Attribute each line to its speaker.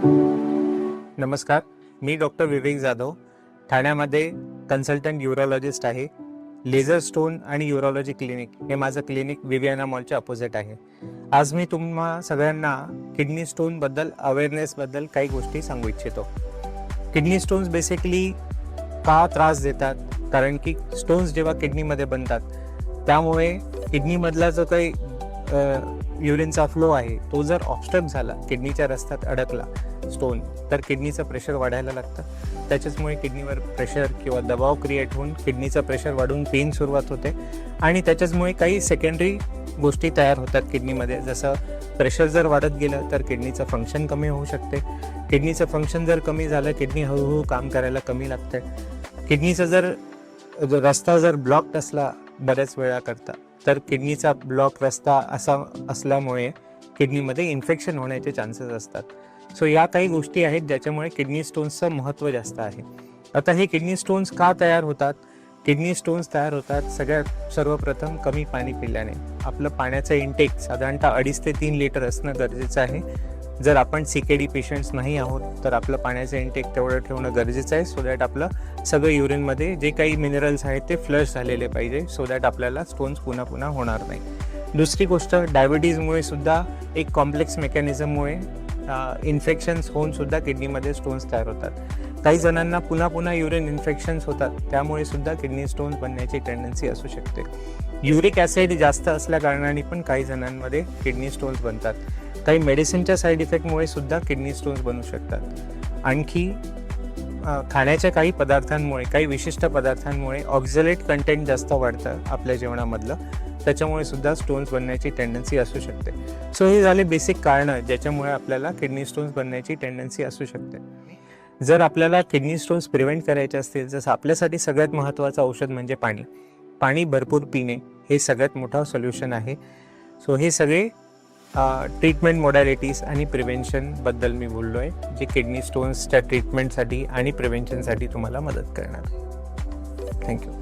Speaker 1: नमस्कार, मी डॉक्टर विवेक जाधव, ठाण्यामध्ये consultant urologist आहे. लेझर स्टोन आणि यूरोलॉजी क्लिनिक हे माझं क्लिनिक विवियाना मॉलच्या अपोजिट आहे. आज मी तुम्हा सगळ्यांना किडनी स्टोनबद्दल अवेअरनेसबद्दल काही गोष्टी सांगू इच्छितो. किडनी स्टोन्स बेसिकली का त्रास देतात? कारण की स्टोन्स जेव्हा किडनीमध्ये बनतात त्यामुळे किडनीमधला जो काही युरिनचा फ्लो आहे तो जर ऑब्स्ट्रक्ट झाला, किडनीच्या रस्त्यात अडकला स्टोन, तर किडनीचं प्रेशर वाढायला लागतं. त्याच्याचमुळे किडनीवर प्रेशर किंवा दबाव क्रिएट होऊन किडनीचं प्रेशर वाढून पेन सुरुवात होते आणि त्याच्याचमुळे काही सेकंडरी गोष्टी तयार होतात किडनीमध्ये. जसं प्रेशर जर वाढत गेलं तर किडनीचं फंक्शन कमी होऊ शकते. किडनीचं फंक्शन जर कमी झालं, किडनी हळूहळू काम करायला कमी लागते. किडनीचा जर रस्ता जर ब्लॉक्ड असला बऱ्याच वेळा करता, तर किडनीचा ब्लॉक रस्ता असा असल्यामुळे किडनीमध्ये इन्फेक्शन होण्याचे चान्सेस असतात. सो या काही गोष्टी आहेत ज्याच्यामुळे किडनी स्टोन्सचं महत्त्व जास्त आहे. आता हे किडनी स्टोन्स का तयार होतात? किडनी स्टोन्स तयार होतात सर्वप्रथम कमी पाणी पिल्याने. आपलं पाण्याचं इंटेक साधारणतः 2.5 ते 3 लिटर असणं गरजेचं आहे. जर आपण CKD पेशंट्स नाही आहोत तर आपलं पाण्याचं इंटेक तेवढं ठेवणं गरजेचं आहे, सो दॅट आपलं सगळं युरिनमध्ये जे काही मिनरल्स आहेत ते फ्लश झालेले पाहिजे, सो दॅट आपल्याला स्टोन्स पुन्हा पुन्हा होणार नाही. दुसरी गोष्ट, डायबिटीजमुळे सुद्धा एक कॉम्प्लेक्स मेकॅनिझममुळे इन्फेक्शन्स होऊन सुद्धा किडनीमध्ये स्टोन्स तयार होतात. काही जणांना पुन्हा पुन्हा युरिन इन्फेक्शन्स होतात, त्यामुळे सुद्धा किडनी स्टोन्स बनण्याची टेंडन्सी असू शकते. युरिक ॲसिड जास्त असल्या कारणाने पण काही जणांमध्ये किडनी स्टोन्स बनतात. काही मेडिसिनच्या साईड इफेक्टमुळे सुद्धा किडनी स्टोन्स बनू शकतात. आणखी खाण्याच्या काही पदार्थांमुळे, काही विशिष्ट पदार्थांमुळे ऑक्झॅलेट कंटेंट जास्त वाढतं आपल्या जेवणामधलं, त्याच्यामुळे सुद्धा स्टोन्स बनण्याची टेंडन्सी असू शकते. सो हे झाले बेसिक कारणं ज्याच्यामुळे आपल्याला किडनी स्टोन्स बनण्याची टेंडन्सी असू शकते. जर आपल्याला किडनी स्टोन्स प्रिव्हेंट करायचे असतील, जसं आपल्यासाठी सगळ्यात महत्त्वाचं औषध म्हणजे पाणी. पाणी भरपूर पिणे हे सगळ्यात मोठं सोल्युशन आहे. सो हे सगळे ट्रीटमेंट मोडॅलिटीज आणि प्रिव्हेन्शनबद्दल मी बोललो आहे, जे किडनी स्टोन्सच्या ट्रीटमेंटसाठी आणि प्रिव्हेन्शनसाठी तुम्हाला मदत करणार. थँक्यू.